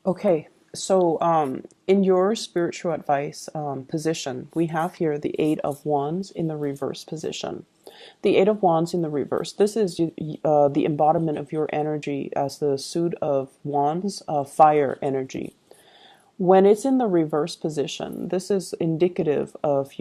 Okay, so in your spiritual advice position, we have here the Eight of Wands in the reverse position. The Eight of Wands in the reverse. This is the embodiment of your energy as the suit of Wands, fire energy. When it's in the reverse position, this is indicative of,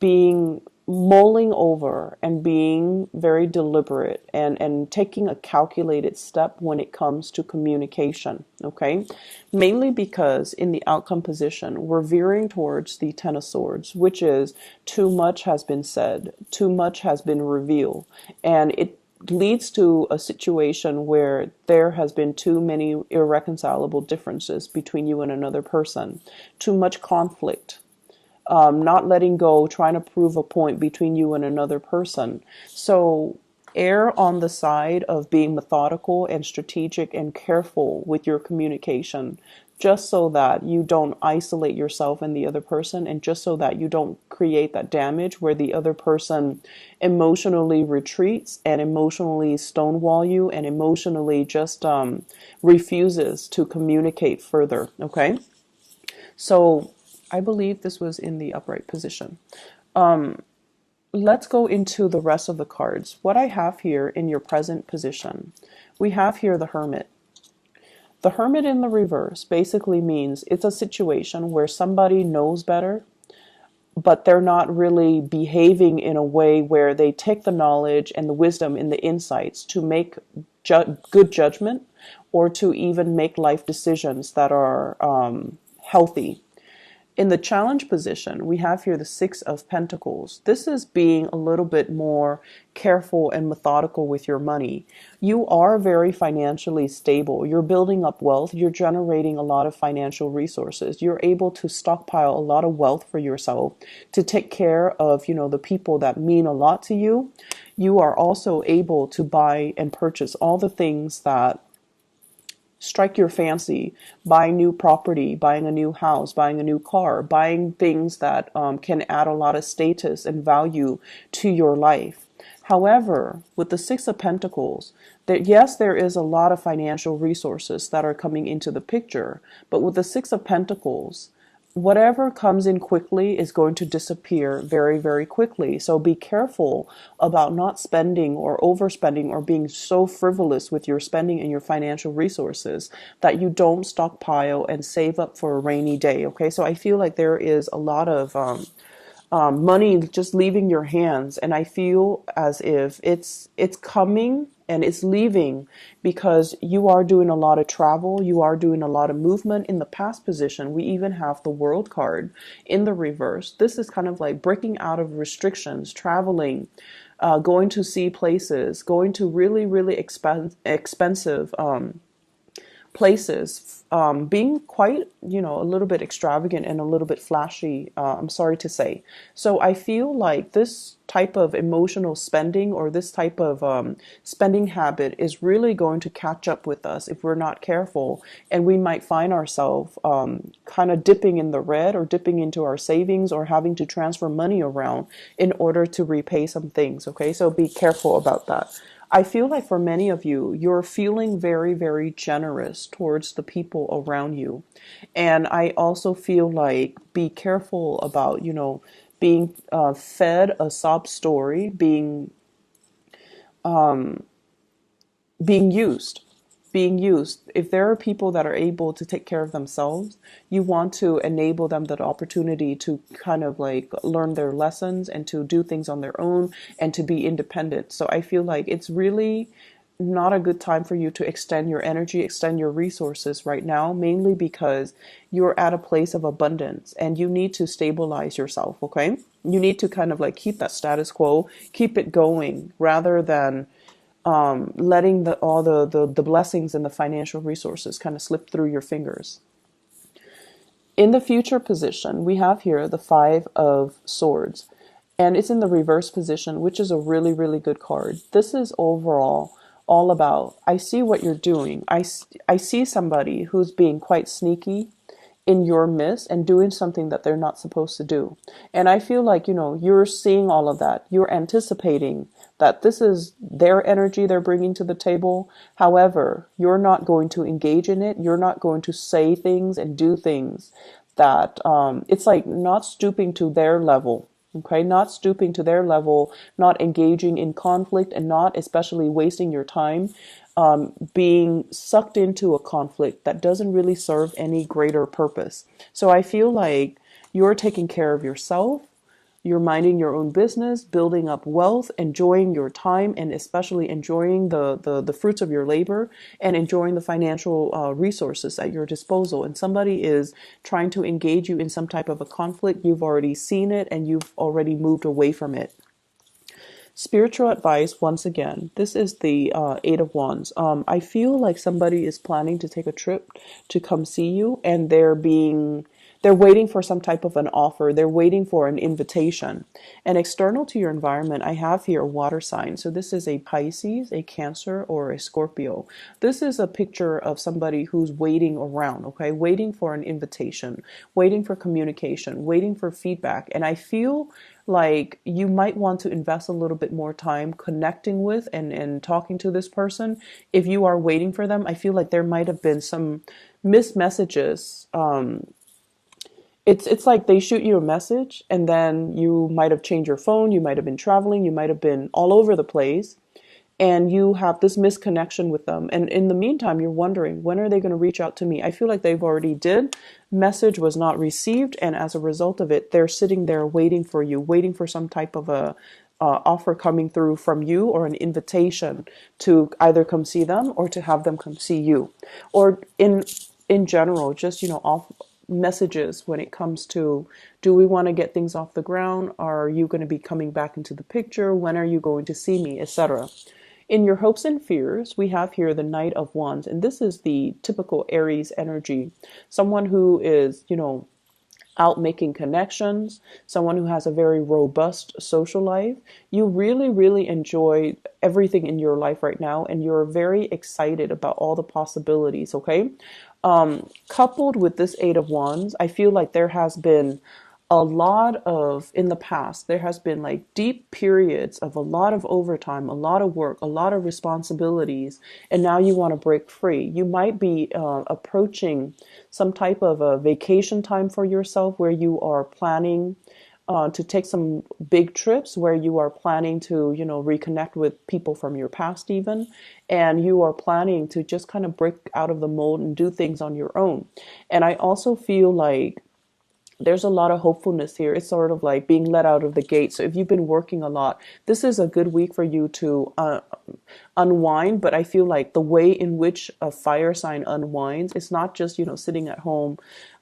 being mulling over and being very deliberate and taking a calculated step when it comes to communication. Okay. Mainly because in the outcome position, we're veering towards the Ten of Swords, which is too much has been said, too much has been revealed, and it leads to a situation where there has been too many irreconcilable differences between you and another person, too much conflict, not letting go, trying to prove a point between you and another person. So err on the side of being methodical and strategic and careful with your communication, just so that you don't isolate yourself and the other person, and just so that you don't create that damage where the other person emotionally retreats and emotionally stonewall you and emotionally just refuses to communicate further. Okay. So I believe this was in the upright position. Let's go into the rest of the cards. What I have here in your present position, we have here the Hermit. The Hermit in the reverse basically means it's a situation where somebody knows better, but they're not really behaving in a way where they take the knowledge and the wisdom and the insights to make good judgment, or to even make life decisions that are healthy. In the challenge position, we have here the Six of Pentacles. This is being a little bit more careful and methodical with your money. You are very financially stable. You're building up wealth. You're generating a lot of financial resources. You're able to stockpile a lot of wealth for yourself to take care of, the people that mean a lot to you. You are also able to buy and purchase all the things that strike your fancy, buying new property, buying a new house, buying a new car, buying things that can add a lot of status and value to your life. However, with the Six of Pentacles, yes, there is a lot of financial resources that are coming into the picture, but with the Six of Pentacles, whatever comes in quickly is going to disappear very, very quickly. So be careful about not spending or overspending or being so frivolous with your spending and your financial resources that you don't stockpile and save up for a rainy day. Okay, so I feel like there is a lot of money just leaving your hands, and I feel as if it's coming and it's leaving because you are doing a lot of travel, you are doing a lot of movement. In the past position, we even have the World card in the reverse. This is kind of like breaking out of restrictions, traveling, going to see places, going to really, really expensive places, being quite, a little bit extravagant and a little bit flashy, I'm sorry to say. So I feel like this type of emotional spending, or this type of spending habit, is really going to catch up with us if we're not careful. And we might find ourselves kind of dipping in the red, or dipping into our savings, or having to transfer money around in order to repay some things. Okay, so be careful about that. I feel like for many of you, you're feeling very, very generous towards the people around you. And I also feel like be careful about, being fed a sob story, being used. Being used. If there are people that are able to take care of themselves, you want to enable them that opportunity to kind of like learn their lessons and to do things on their own and to be independent. So I feel like it's really not a good time for you to extend your energy, extend your resources right now, mainly because you're at a place of abundance and you need to stabilize yourself, okay? You need to kind of like keep that status quo, keep it going, rather than letting all the blessings and the financial resources kind of slip through your fingers. In the future position, we have here the Five of Swords, and it's in the reverse position, which is a really, really good card. This is overall all about, I see what you're doing. I see somebody who's being quite sneaky in your midst and doing something that they're not supposed to do. And I feel like, you're seeing all of that. You're anticipating that this is their energy they're bringing to the table. However, you're not going to engage in it. You're not going to say things and do things that it's like not stooping to their level. Okay, not stooping to their level, not engaging in conflict, and not especially wasting your time being sucked into a conflict that doesn't really serve any greater purpose. So I feel like you're taking care of yourself. You're minding your own business, building up wealth, enjoying your time, and especially enjoying the fruits of your labor and enjoying the financial resources at your disposal. And somebody is trying to engage you in some type of a conflict. You've already seen it and you've already moved away from it. Spiritual advice, once again, this is the Eight of Wands. I feel like somebody is planning to take a trip to come see you, and they're waiting for some type of an offer. They're waiting for an invitation. And external to your environment, I have here a water sign. So this is a Pisces, a Cancer, or a Scorpio. This is a picture of somebody who's waiting around, okay? Waiting for an invitation, waiting for communication, waiting for feedback. And I feel like you might want to invest a little bit more time connecting with and talking to this person. If you are waiting for them, I feel like there might have been some missed messages. It's like they shoot you a message and then you might have changed your phone, you might have been traveling, you might have been all over the place, and you have this misconnection with them. And in the meantime, you're wondering, when are they going to reach out to me? I feel like they've already did. Message was not received, and as a result of it, they're sitting there waiting for you, waiting for some type of a offer coming through from you, or an invitation to either come see them or to have them come see you, or in general, just off messages when it comes to, do we want to get things off the ground? Are you going to be coming back into the picture? When are you going to see me, etc.? In your hopes and fears, we have here the Knight of Wands, and this is the typical Aries energy. Someone who is, out making connections, someone who has a very robust social life. You really, really enjoy everything in your life right now, and you're very excited about all the possibilities, okay? Coupled with this Eight of Wands, I feel like there has been a lot of, in the past, there has been like deep periods of a lot of overtime, a lot of work, a lot of responsibilities, and now you want to break free. You might be approaching some type of a vacation time for yourself, where you are planning to take some big trips, where you are planning to, reconnect with people from your past even, and you are planning to just kind of break out of the mold and do things on your own. And I also feel like there's a lot of hopefulness here. It's sort of like being let out of the gate. So if you've been working a lot, this is a good week for you to unwind. But I feel like the way in which a fire sign unwinds, it's not just, sitting at home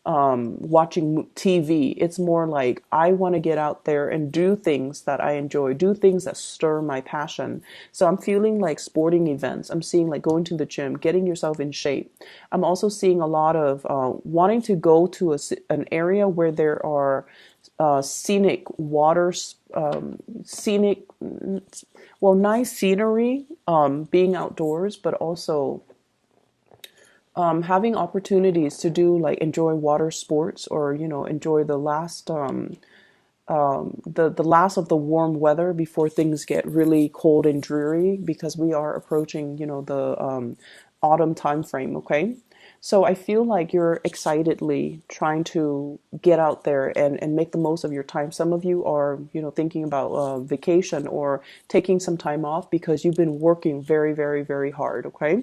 watching TV. It's more like, I want to get out there and do things that I enjoy, do things that stir my passion. So I'm feeling like sporting events. I'm seeing like going to the gym, getting yourself in shape. I'm also seeing a lot of wanting to go to an area where there are scenic waters, nice scenery, being outdoors, but also having opportunities to do, like, enjoy water sports, or enjoy the last the last of the warm weather before things get really cold and dreary, because we are approaching the autumn time frame. Okay, so I feel like you're excitedly trying to get out there and make the most of your time. Some of you are thinking about vacation or taking some time off because you've been working very, very, very hard. Okay.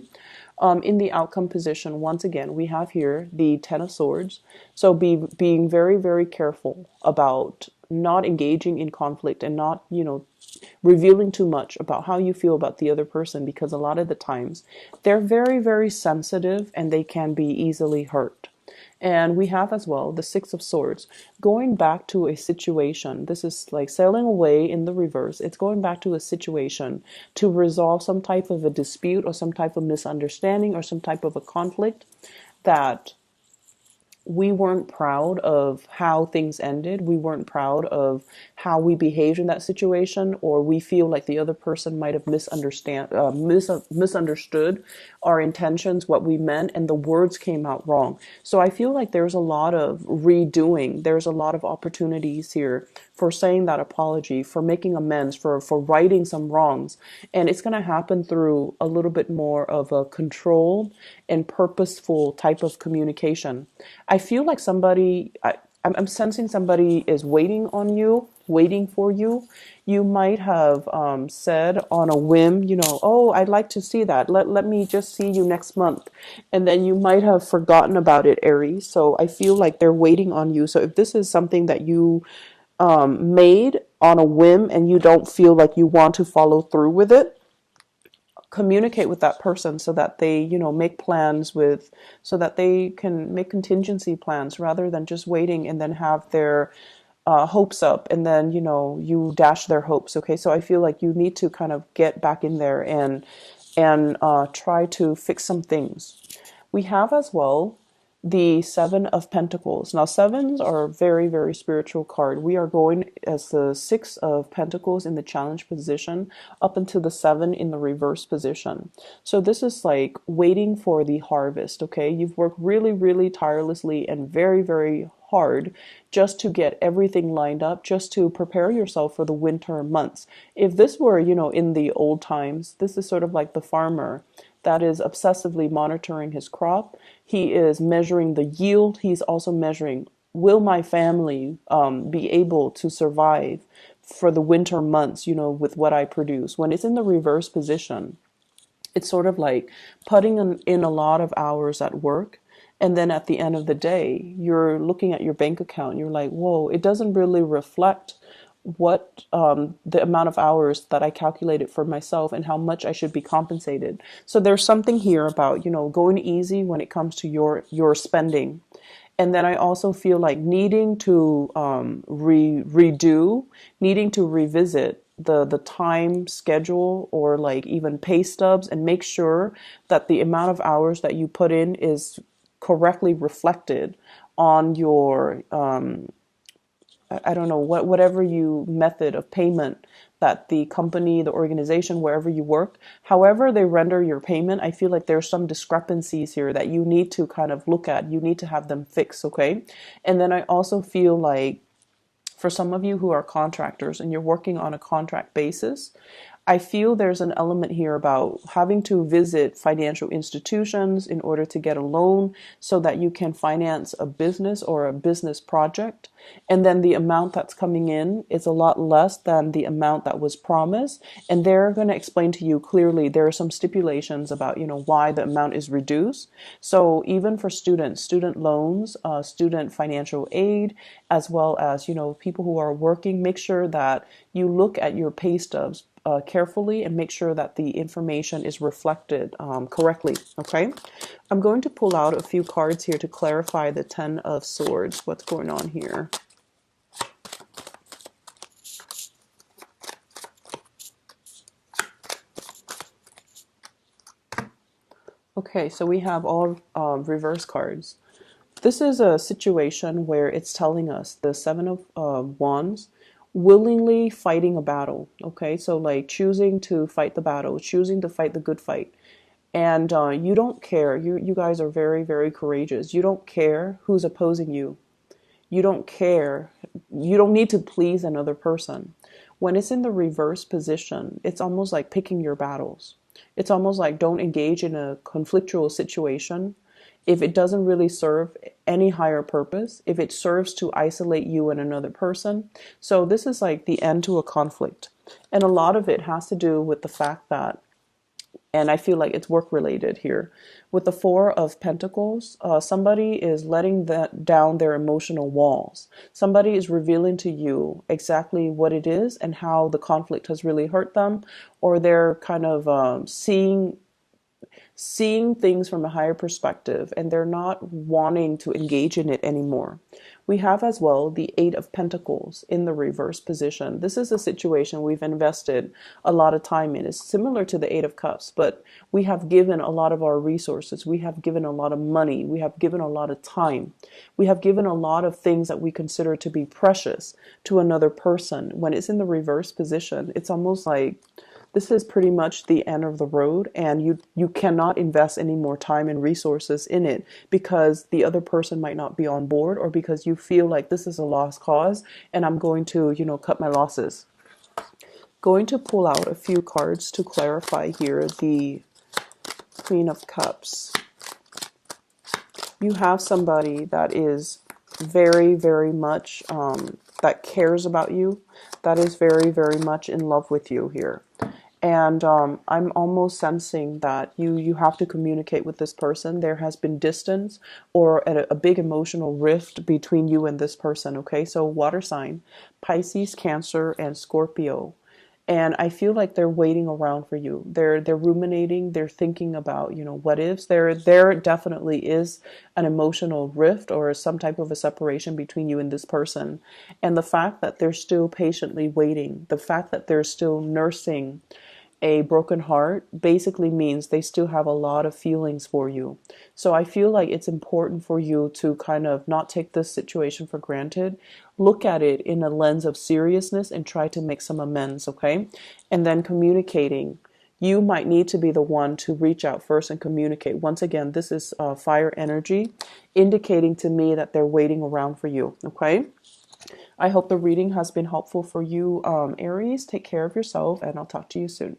In the outcome position, once again, we have here the Ten of Swords. So being very, very careful about not engaging in conflict and not, revealing too much about how you feel about the other person, because a lot of the times they're very, very sensitive and they can be easily hurt. And we have as well the Six of Swords, going back to a situation. This is like sailing away in the reverse. It's going back to a situation to resolve some type of a dispute or some type of misunderstanding or some type of a conflict that we weren't proud of how things ended. We weren't proud of how we behaved in that situation, or we feel like the other person might have misunderstood our intentions, what we meant, and the words came out wrong. So I feel like there's a lot of redoing. There's a lot of opportunities here for saying that apology, for making amends, for righting some wrongs. And it's going to happen through a little bit more of a controlled and purposeful type of communication. I feel like I'm sensing somebody is waiting on you, waiting for you. You might have said on a whim, oh, I'd like to see that. Let me just see you next month. And then you might have forgotten about it, Aries. So I feel like they're waiting on you. So if this is something that you made on a whim and you don't feel like you want to follow through with it, communicate with that person so that they, make plans so that they can make contingency plans rather than just waiting and then have their hopes up and then, you dash their hopes. Okay. So I feel like you need to kind of get back in there and try to fix some things. We have as well the Seven of Pentacles. Now, sevens are a very, very spiritual card. We are going as the Six of Pentacles in the challenge position up into the Seven in the reverse position. So this is like waiting for the harvest, okay? You've worked really, really tirelessly and very, very hard just to get everything lined up, just to prepare yourself for the winter months. If this were, in the old times, this is sort of like the farmer that is obsessively monitoring his crop. He is measuring the yield. He's also measuring, will my family be able to survive for the winter months, with what I produce? When it's in the reverse position, it's sort of like putting in a lot of hours at work. And then at the end of the day, you're looking at your bank account and you're like, whoa, it doesn't really reflect what the amount of hours that I calculated for myself and how much I should be compensated. So there's something here about, going easy when it comes to your spending. And then I also feel like needing to redo, needing to revisit the time schedule or like even pay stubs and make sure that the amount of hours that you put in is correctly reflected on your I don't know, whatever you method of payment that the company, the organization, wherever you work, however they render your payment, I feel like there's some discrepancies here that you need to kind of look at. You need to have them fixed, okay? And then I also feel like for some of you who are contractors and you're working on a contract basis, I feel there's an element here about having to visit financial institutions in order to get a loan so that you can finance a business or a business project. And then the amount that's coming in is a lot less than the amount that was promised. And they're going to explain to you clearly there are some stipulations about, why the amount is reduced. So even for students, student loans, student financial aid, as well as, people who are working, make sure that you look at your pay stubs carefully and make sure that the information is reflected correctly. Okay, I'm going to pull out a few cards here to clarify the Ten of Swords. What's going on here? Okay, so we have all reverse cards. This is a situation where it's telling us the Seven of Wands willingly fighting a battle. Okay, so like choosing to fight the battle, choosing to fight the good fight. And you don't care. You guys are very, very courageous. You don't care who's opposing you. You don't care. You don't need to please another person. When it's in the reverse position, it's almost like picking your battles. It's almost like don't engage in a conflictual situation if it doesn't really serve any higher purpose, if it serves to isolate you and another person. So this is like the end to a conflict. And a lot of it has to do with the fact that, and I feel like it's work related here. With the Four of Pentacles, somebody is letting down their emotional walls. Somebody is revealing to you exactly what it is and how the conflict has really hurt them, or they're kind of seeing seeing things from a higher perspective, and they're not wanting to engage in it anymore. We have as well the Eight of Pentacles in the reverse position. This is a situation we've invested a lot of time in. It's similar to the Eight of Cups, but we have given a lot of our resources. We have given a lot of money. We have given a lot of time. We have given a lot of things that we consider to be precious to another person. When it's in the reverse position, it's almost like this is pretty much the end of the road, and you cannot invest any more time and resources in it because the other person might not be on board, or because you feel like this is a lost cause and I'm going to, cut my losses. Going to pull out a few cards to clarify here the Queen of Cups. You have somebody that is very, very much that cares about you, that is very, very much in love with you here. And I'm almost sensing that you have to communicate with this person. There has been distance or a big emotional rift between you and this person. Okay, so water sign, Pisces, Cancer, and Scorpio. And I feel like they're waiting around for you. They're ruminating. They're thinking about, what ifs. There definitely is an emotional rift or some type of a separation between you and this person. And the fact that they're still patiently waiting, the fact that they're still nursing a broken heart basically means they still have a lot of feelings for you. So I feel like it's important for you to kind of not take this situation for granted. Look at it in a lens of seriousness and try to make some amends, okay? And then communicating. You might need to be the one to reach out first and communicate. Once again, this is fire energy, indicating to me that they're waiting around for you, okay? I hope the reading has been helpful for you, Aries. Take care of yourself, and I'll talk to you soon.